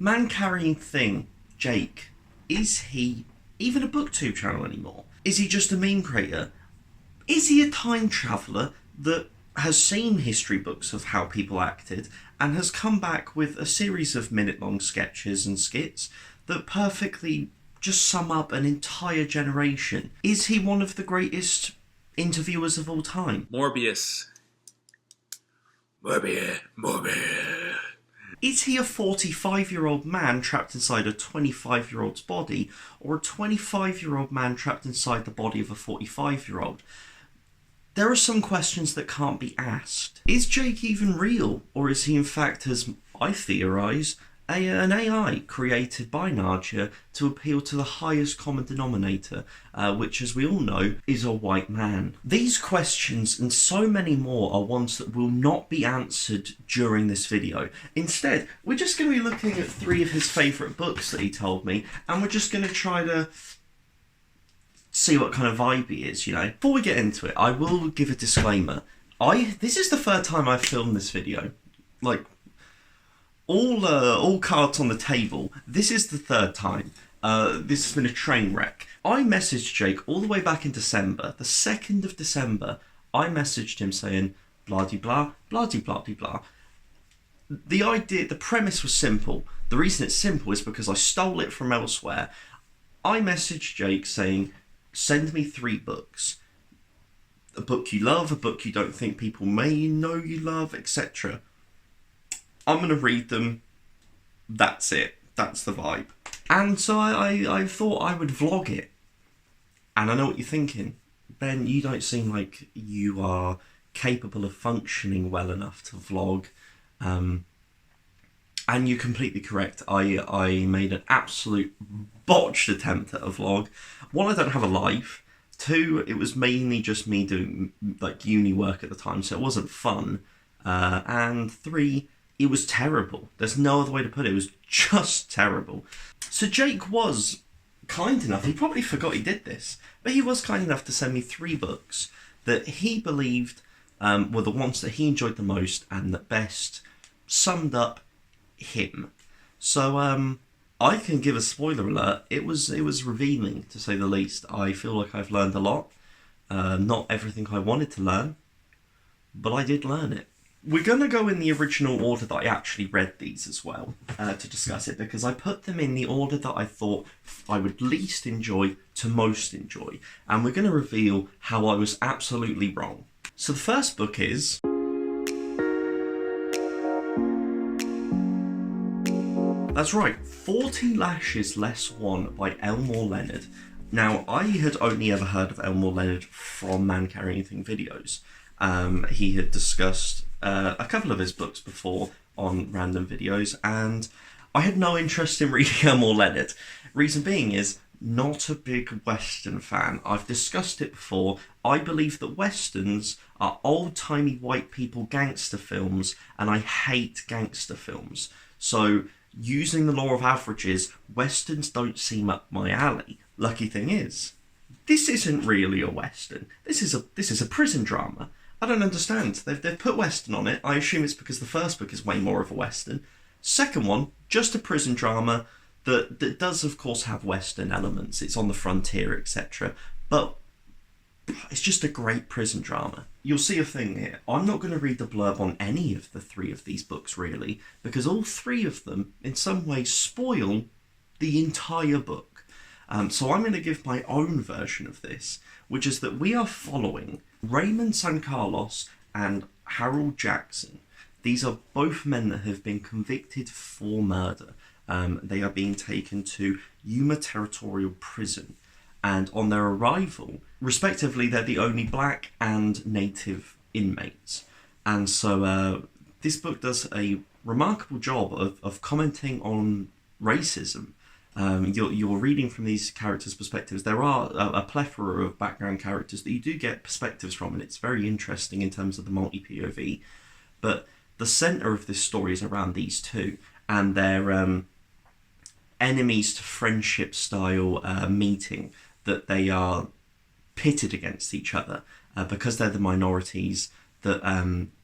man carrying thing, Jake, is he even a booktube channel anymore? Is he just a meme creator? Is he a time traveller that has seen history books of how people acted and has come back with a series of minute-long sketches and skits that perfectly just sum up an entire generation? Is he one of the greatest interviewers of all time? Morbius. Is he a 45-year-old man trapped inside a 25-year-old's body, or a 25-year-old man trapped inside the body of a 45-year-old? There are some questions that can't be asked. Is Jake even real, or is he in fact, as I theorise, an AI created by Nadia to appeal to the highest common denominator, which, as we all know, is a white man? These questions and so many more are ones that will not be answered during this video. Instead, we're just going to be looking at 3 of his favourite books that he told me, and we're just going to try to see what kind of vibe he is, you know. Before we get into it, I will give a disclaimer. This is the 3rd time I've filmed this video. Like, all cards on the table. This is the 3rd time. This has been a train wreck. I messaged Jake all the way back in December, the 2nd of December. I messaged him saying, blah-de-blah, blah-de-blah-de-blah. The premise was simple. The reason it's simple is because I stole it from elsewhere. I messaged Jake saying, send me 3 books. A book you love, a book you don't think people may know you love, etc. I'm going to read them. That's it. That's the vibe. And so I thought I would vlog it. And I know what you're thinking. Ben, you don't seem like you are capable of functioning well enough to vlog. And you're completely correct. I made an absolute botched attempt at a vlog. 1, I don't have a life. 2, it was mainly just me doing like uni work at the time, so it wasn't fun. And 3, it was terrible. There's no other way to put it. It was just terrible. So Jake was kind enough, he probably forgot he did this, but he was kind enough to send me 3 books that he believed were the ones that he enjoyed the most and that best summed up him. So I can give a spoiler alert. It was revealing, to say the least. I feel like I've learned a lot. Not everything I wanted to learn, but I did learn it. We're going to go in the original order that I actually read these as well, to discuss it, because I put them in the order that I thought I would least enjoy to most enjoy. And we're going to reveal how I was absolutely wrong. So the first book is... That's right, 40 Lashes Less One by Elmore Leonard. Now, I had only ever heard of Elmore Leonard from Man Carrying Anything videos. He had discussed a couple of his books before on random videos, and I had no interest in reading Elmore Leonard. Reason being is, not a big Western fan. I've discussed it before. I believe that Westerns are old-timey white people gangster films, and I hate gangster films. So, using the law of averages, Westerns don't seem up my alley. Lucky thing is, this isn't really a Western. This is a prison drama. I don't understand. They've put Western on it. I assume it's because the first book is way more of a Western. Second one, just a prison drama that does, of course, have Western elements. It's on the frontier, etc. But it's just a great prison drama. You'll see a thing here. I'm not going to read the blurb on any of the 3 of these books, really, because all 3 of them, in some way, spoil the entire book. So I'm going to give my own version of this, which is that we are following Raymond San Carlos and Harold Jackson. These are both men that have been convicted for murder. They are being taken to Yuma Territorial Prison. And on their arrival, respectively, they're the only black and native inmates. And so this book does a remarkable job of commenting on racism. You're reading from these characters' perspectives. There are a plethora of background characters that you do get perspectives from, and it's very interesting in terms of the multi-POV. But the centre of this story is around these 2, and their enemies to friendship style meeting that they are pitted against each other because they're the minorities, that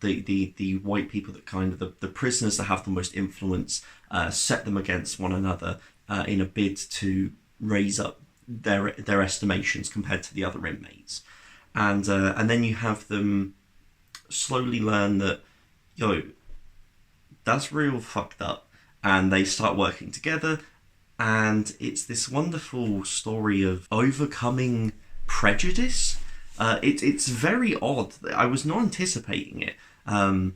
the white people that kind of the prisoners that have the most influence set them against one another in a bid to raise up their estimations compared to the other inmates. And then you have them slowly learn that, that's real fucked up. And they start working together, and it's this wonderful story of overcoming prejudice. It's very odd. I was not anticipating it. And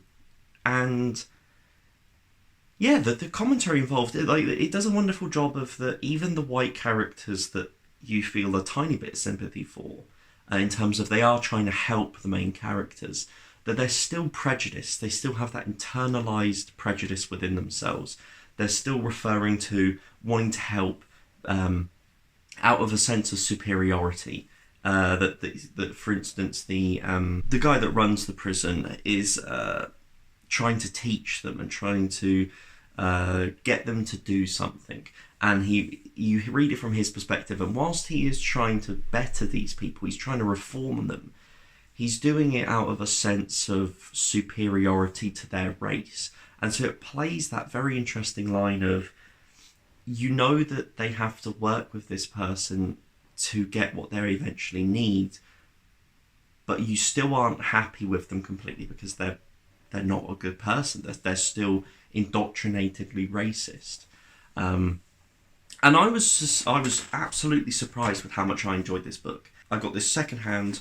yeah, the commentary involved, it does a wonderful job of even the white characters that you feel a tiny bit of sympathy for, in terms of they are trying to help the main characters, that they're still prejudiced. They still have that internalized prejudice within themselves. They're still referring to wanting to help out of a sense of superiority. That for instance, the guy that runs the prison is trying to teach them and trying to get them to do something. And you read it from his perspective, and whilst he is trying to better these people, he's trying to reform them, he's doing it out of a sense of superiority to their race. And so it plays that very interesting line of, that they have to work with this person to get what they eventually need, but you still aren't happy with them completely because they're not a good person. They're still indoctrinatedly racist. And I was absolutely surprised with how much I enjoyed this book. I got this secondhand,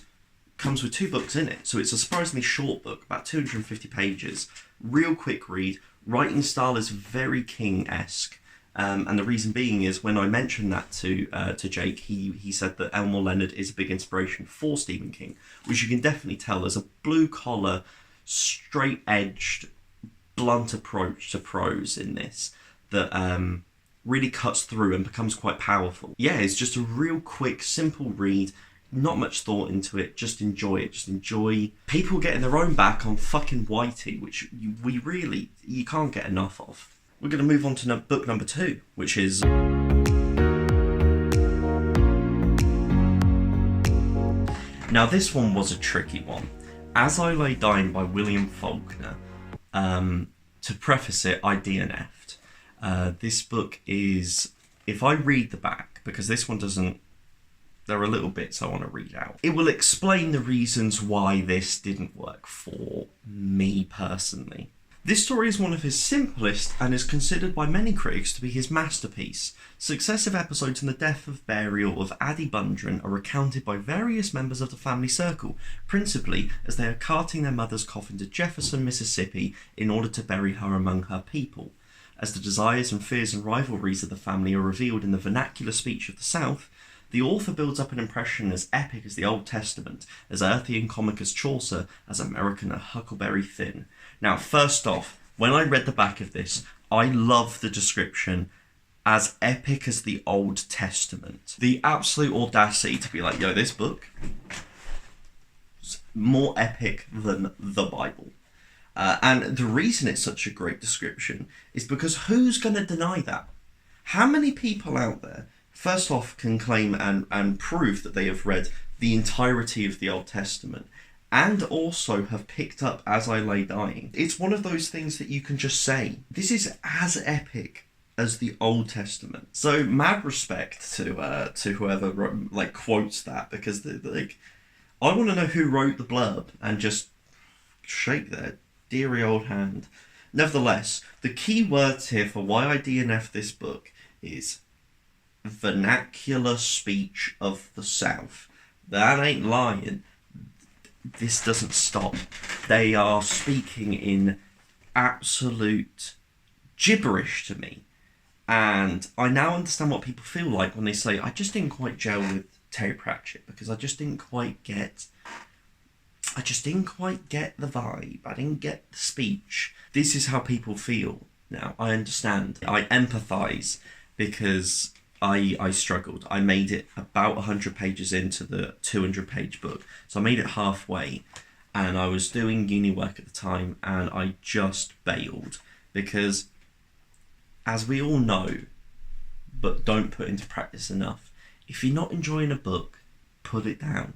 comes with 2 books in it, so it's a surprisingly short book, about 250 pages, real quick read. Writing style is very King-esque, and the reason being is when I mentioned that to Jake, he said that Elmore Leonard is a big inspiration for Stephen King, which you can definitely tell. There's a blue-collar, straight-edged, blunt approach to prose in this that really cuts through and becomes quite powerful. Yeah, it's just a real quick, simple read. Not much thought into it, just enjoy it. Just enjoy people getting their own back on fucking Whitey, which you can't get enough of. We're going to move on to book number 2, which is... Now this one was a tricky one. As I Lay Dying by William Faulkner. To preface it, I DNF'd. This book is... If I read the back, because this one doesn't... There are little bits I want to read out. It will explain the reasons why this didn't work for me personally. This story is one of his simplest and is considered by many critics to be his masterpiece. Successive episodes in the death of burial of Addie Bundren are recounted by various members of the family circle, principally as they are carting their mother's coffin to Jefferson, Mississippi, in order to bury her among her people. As the desires and fears and rivalries of the family are revealed in the vernacular speech of the South, the author builds up an impression as epic as the Old Testament, as earthy and comic as Chaucer, as American as Huckleberry Finn. Now, first off, when I read the back of this, I love the description as epic as the Old Testament. The absolute audacity to be like, this book is more epic than the Bible. And the reason it's such a great description is because who's going to deny that? How many people out there first off can claim and prove that they have read the entirety of the Old Testament and also have picked up As I Lay Dying? It's one of those things that you can just say, this is as epic as the Old Testament. So mad respect to whoever quotes that, because I want to know who wrote the blurb and just shake their dearie old hand. Nevertheless, the key words here for why I DNF this book is vernacular speech of the South. That ain't lying. This doesn't stop. They are speaking in absolute gibberish to me. And I now understand what people feel like when they say, I just didn't quite gel with Terry Pratchett because I just didn't quite get the vibe. I didn't get the speech. This is how people feel now. I understand. I empathise because I struggled. I made it about 100 pages into the 200-page book. So I made it halfway, and I was doing uni work at the time, and I just bailed because, as we all know, but don't put into practice enough, if you're not enjoying a book, put it down.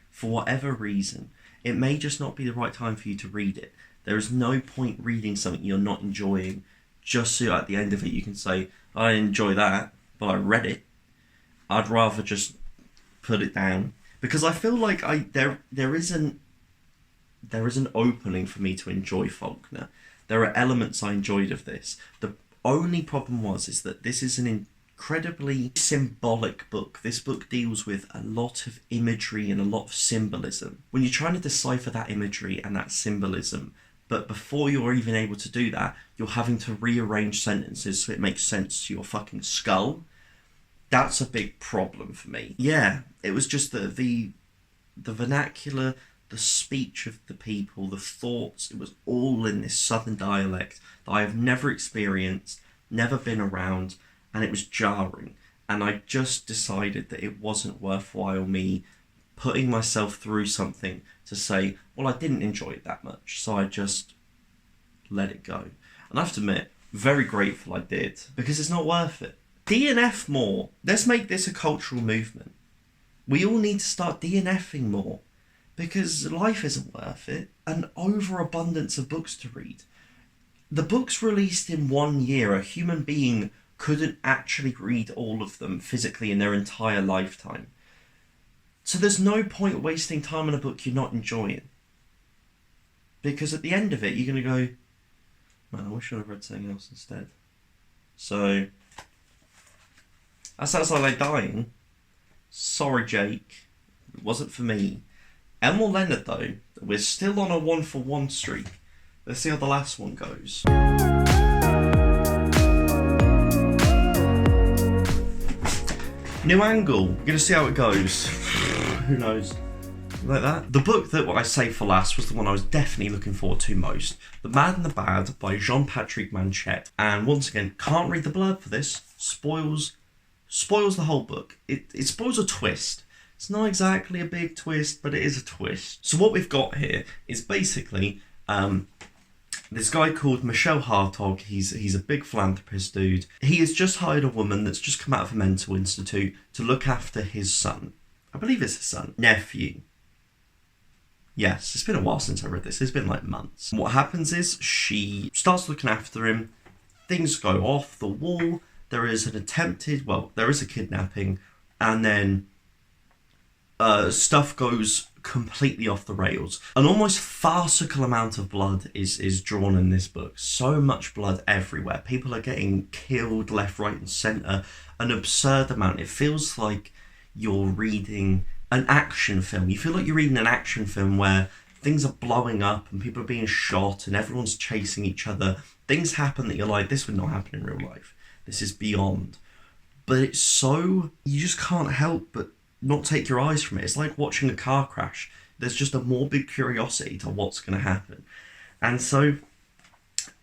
For whatever reason, it may just not be the right time for you to read it. There is no point reading something you're not enjoying just so at the end of it you can say, I didn't enjoy that, but I read it. I'd rather just put it down. Because I feel like there is an opening for me to enjoy Faulkner. There are elements I enjoyed of this. The only problem is that this is an incredibly symbolic book. This book deals with a lot of imagery and a lot of symbolism. When you're trying to decipher that imagery and that symbolism, but before you're even able to do that, you're having to rearrange sentences so it makes sense to your fucking skull. That's a big problem for me. Yeah, it was just the vernacular, the speech of the people, the thoughts, it was all in this southern dialect that I have never experienced, never been around, and it was jarring. And I just decided that it wasn't worthwhile me putting myself through something to say, well, I didn't enjoy it that much, so I just let it go. And I have to admit, very grateful I did, because it's not worth it. DNF more. Let's make this a cultural movement. We all need to start DNFing more, because life isn't worth it. An overabundance of books to read. The books released in 1 year, a human being couldn't actually read all of them physically in their entire lifetime. So there's no point wasting time on a book you're not enjoying. Because at the end of it, you're going to go, man, I wish I'd have read something else instead. So, that sounds like dying. Sorry, Jake. It wasn't for me. Elmore Leonard, though, we're still on a 1-for-1 streak. Let's see how the last one goes. New angle. We're going to see how it goes. Who knows? Like that. The book that I saved for last was the one I was definitely looking forward to most. The Mad and the Bad by Jean-Patrick Manchette. And once again, can't read the blurb for this. Spoils the whole book. It spoils a twist. It's not exactly a big twist, but it is a twist. So what we've got here is basically this guy called Michel Hartog. He's a big philanthropist dude. He has just hired a woman that's just come out of a mental institute to look after his son. I believe it's his son. Nephew. Yes, it's been a while since I read this. It's been like months. And what happens is she starts looking after him. Things go off the wall. There is a kidnapping. And then stuff goes completely off the rails. An almost farcical amount of blood is drawn in this book. So much blood everywhere. People are getting killed left, right and centre. An absurd amount. It feels like you're reading an action film. You feel like you're reading an action film where things are blowing up and people are being shot and everyone's chasing each other. Things happen that you're like, this would not happen in real life. This is beyond. But it's so... you just can't help but not take your eyes from it. It's like watching a car crash. There's just a morbid curiosity to what's going to happen. And so,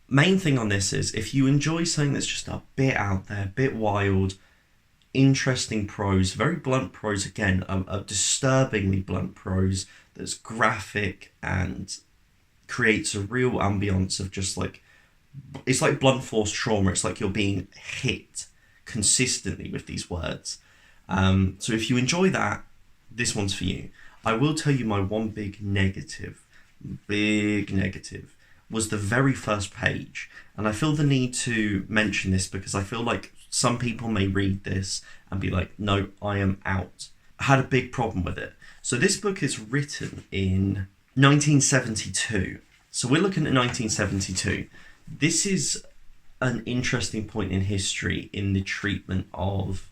main thing on this is, if you enjoy something that's just a bit out there, a bit wild, interesting prose, very blunt prose again, a disturbingly blunt prose that's graphic and creates a real ambience of just like, it's like blunt force trauma. It's like you're being hit consistently with these words. So if you enjoy that, this one's for you. I will tell you my one big negative was the very first page. And I feel the need to mention this because I feel like some people may read this and be like, no, I am out. I had a big problem with it. So this book is written in 1972. So we're looking at 1972. This is an interesting point in history in the treatment of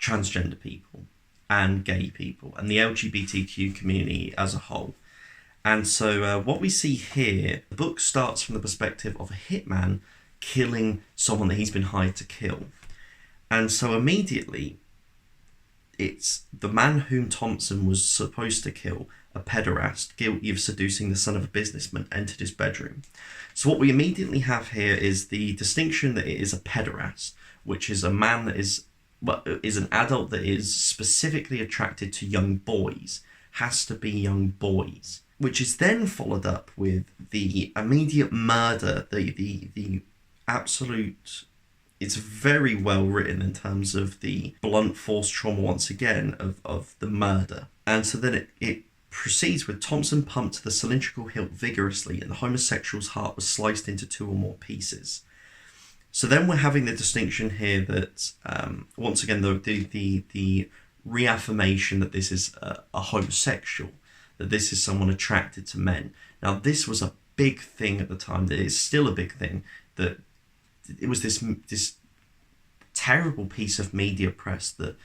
transgender people and gay people and the LGBTQ community as a whole. And so what we see here, the book starts from the perspective of a hitman killing someone that he's been hired to kill. And so immediately, it's the man whom Thompson was supposed to kill, a pederast, guilty of seducing the son of a businessman, entered his bedroom. So what we immediately have here is the distinction that it is a pederast, which is a man that is an adult that is specifically attracted to young boys, has to be young boys, which is then followed up with the immediate murder, the absolute... It's very well written in terms of the blunt force trauma, once again, of the murder. And so then it proceeds with Thompson pumped the cylindrical hilt vigorously and the homosexual's heart was sliced into 2 or more pieces. So then we're having the distinction here that, once again, the reaffirmation that this is a homosexual, that this is someone attracted to men. Now, this was a big thing at the time, that is still a big thing, that it was this terrible piece of media press that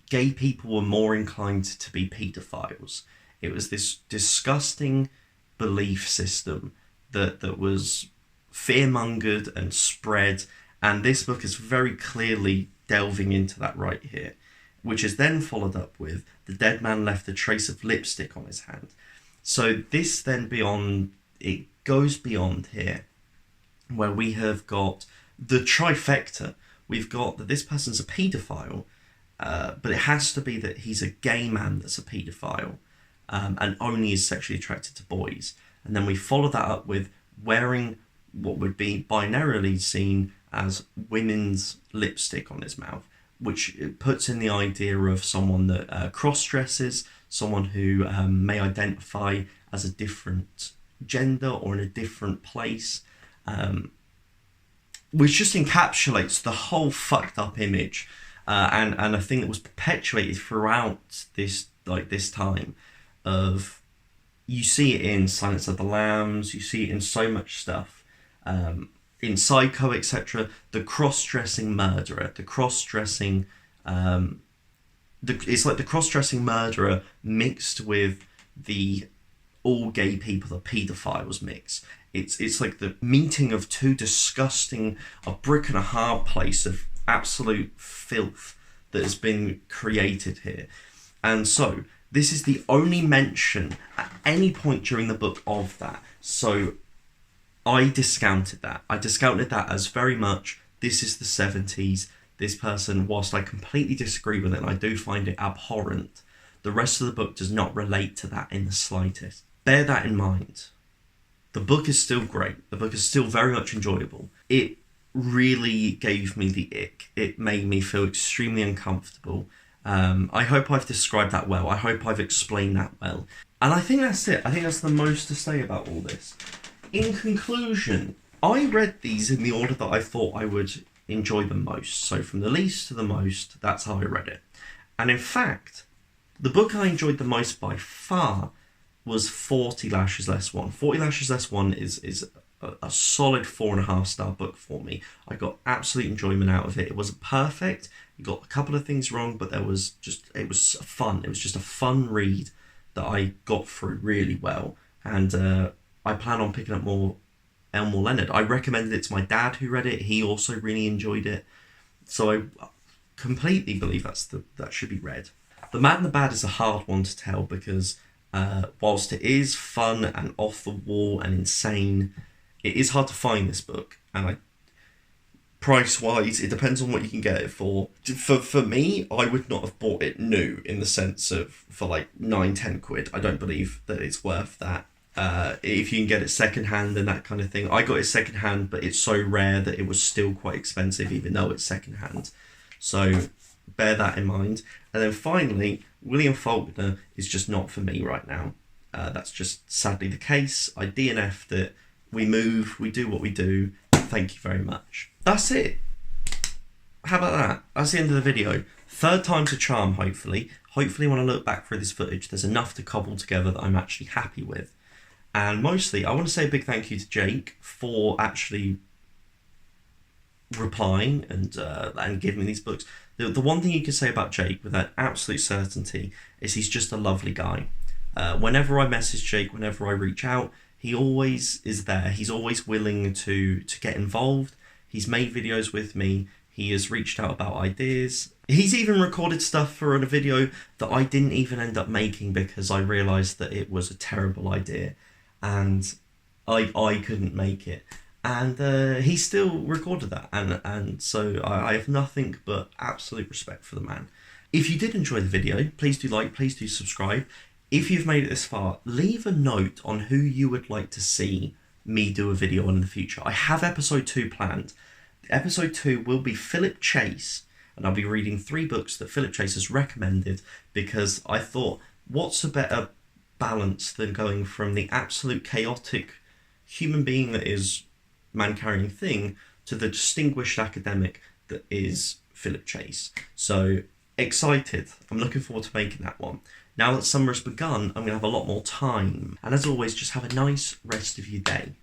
gay people were more inclined to be paedophiles. It was this disgusting belief system that was fear-mongered and spread, and this book is very clearly delving into that right here, which is then followed up with the dead man left a trace of lipstick on his hand. So this then it goes beyond here, where we have got the trifecta. We've got that this person's a paedophile, but it has to be that he's a gay man that's a paedophile, and only is sexually attracted to boys. And then we follow that up with wearing what would be binarily seen as women's lipstick on his mouth, which puts in the idea of someone that cross-dresses, someone who may identify as a different gender or in a different place, which just encapsulates the whole fucked up image, and a thing that was perpetuated throughout this time of, you see it in Silence of the Lambs, you see it in so much stuff, in Psycho, etc. The cross-dressing murderer, the cross-dressing, it's like the cross-dressing murderer mixed with the all gay people, the paedophiles mix. It's like the meeting of two disgusting, a brick and a hard place of absolute filth that has been created here. And so this is the only mention at any point during the book of that. So I discounted that. I discounted that as very much, this is the 70s. This person, whilst I completely disagree with it, and I do find it abhorrent, the rest of the book does not relate to that in the slightest. Bear that in mind. The book is still great. The book is still very much enjoyable. It really gave me the ick. It made me feel extremely uncomfortable. I hope I've described that well. I hope I've explained that well. And I think that's it. I think that's the most to say about all this. In conclusion, I read these in the order that I thought I would enjoy the most. So from the least to the most, that's how I read it. And in fact, the book I enjoyed the most by far was 40 Lashes Less 1. 40 Lashes Less 1 is a solid 4.5-star book for me. I got absolute enjoyment out of it. It wasn't perfect. It got a couple of things wrong, but it was fun. It was just a fun read that I got through really well. And I plan on picking up more Elmore Leonard. I recommended it to my dad who read it. He also really enjoyed it. So I completely believe that should be read. The Mad and the Bad is a hard one to tell because whilst it is fun and off the wall and insane, it is hard to find this book. And price-wise, it depends on what you can get it for. For me, I would not have bought it new in the sense of for like 9-10 quid. I don't believe that it's worth that. If you can get it secondhand and that kind of thing. I got it secondhand, but it's so rare that it was still quite expensive, even though it's secondhand. So bear that in mind. And then finally, William Faulkner is just not for me right now. That's just sadly the case. I DNF'd it. We move. We do what we do. Thank you very much. That's it. How about that? That's the end of the video. Third time's a charm, hopefully. Hopefully when I look back through this footage, there's enough to cobble together that I'm actually happy with. And mostly, I want to say a big thank you to Jake for actually replying and giving me these books. The one thing you can say about Jake with that absolute certainty is he's just a lovely guy. Whenever I message Jake, whenever I reach out, he always is there. He's always willing to get involved. He's made videos with me. He has reached out about ideas. He's even recorded stuff for a video that I didn't even end up making because I realised that it was a terrible idea and I couldn't make it. And he still recorded that. And so I have nothing but absolute respect for the man. If you did enjoy the video, please do like, please do subscribe. If you've made it this far, leave a note on who you would like to see me do a video on in the future. I have episode 2 planned. Episode 2 will be Philip Chase, and I'll be reading 3 books that Philip Chase has recommended because I thought, what's a better balance than going from the absolute chaotic human being that is Man Carrying Thing to the distinguished academic that is Philip Chase. So excited. I'm looking forward to making that one. Now that summer has begun, I'm going to have a lot more time. And as always, just have a nice rest of your day.